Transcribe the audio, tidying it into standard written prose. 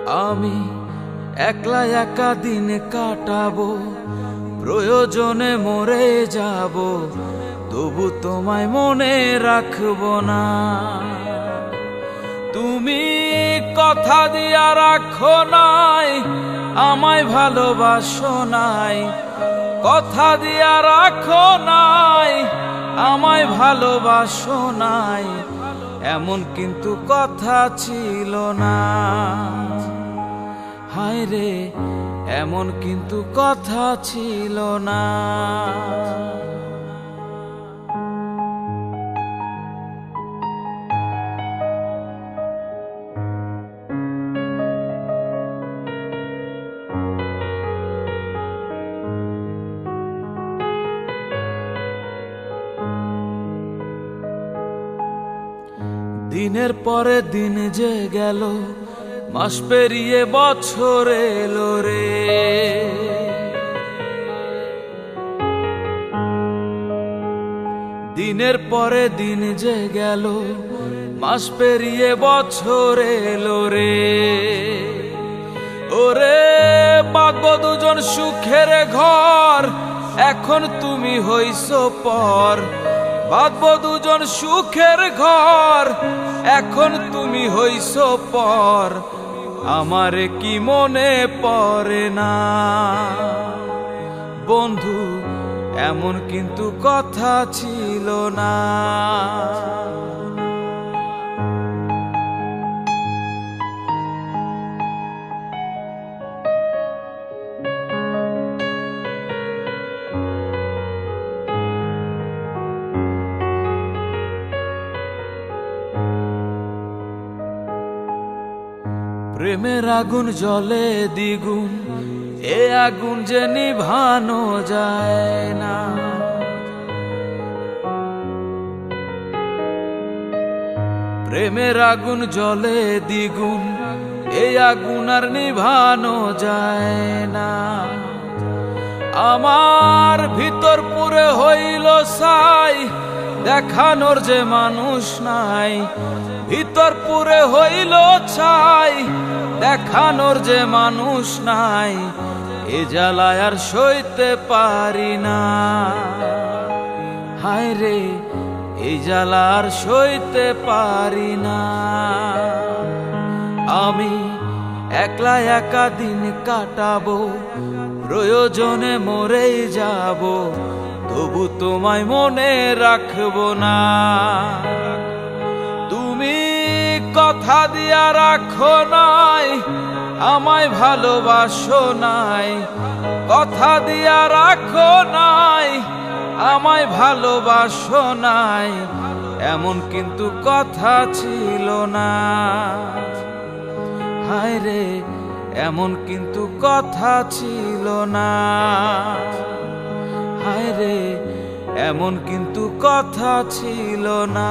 আমি একলা একা দিন কাটাবো, প্রয়োজনে মরে যাব, তবু তোমায় মনে রাখবো না। তুমি কথা দিয়া রাখো নাই, আমায় ভালোবাসো নাই। কথা দিয়া রাখো নাই, আমায় ভালোবাসো নাই, এমন কিন্তু কথা ছিল না। হায় রে, এমন কিন্তু কথা ছিল না। দিনের পরে দিন যে গেল, মাস পেরিয়ে বছর এলো রে। দিনের পরে দিন যে গেল, মাস পেরিয়ে বছর এলো রে। ওরে বাঁধবো দুজন সুখের ঘর, এখন তুমি হইছো পর। বাঁধবো দুজন সুখের ঘর, এখন তুমি হইছো পর। আমারে কি মনে পড়ে না বন্ধু, এমন কিন্তু কথা ছিল না। প্রেমের আগুন জ্বলে দ্বিগুণ, এ আগুন যে নিভানো যায় না। প্রেমের আগুন জ্বলে দ্বিগুণ, এই আগুন আর নিভানো যায় না। আমার ভিতর পুরে হইল ছাই, দেখানোর যে মানুষ নাই। ভিতর পুরে হইল ছাই, দেখানোর যে মানুষ নাই। এ জ্বালায় আর সইতে পারি না। হায় রে, এই জ্বালা আর সইতে পারি না। আমি একলা একা দিন কাটাবো, প্রয়োজনে মরেই যাব, তবু তোমায় মনে রাখবো না। তুমি কথা দিয়া রাখো নাই, আমায় ভালোবাসো নাই। কথা দিয়া রাখো নাই, আমায় ভালোবাসো নাই, এমন কিন্তু কথা ছিল না। হায় রে, এমন কিন্তু কথা ছিল না। হায় রে, এমন কিন্তু কথা ছিল না।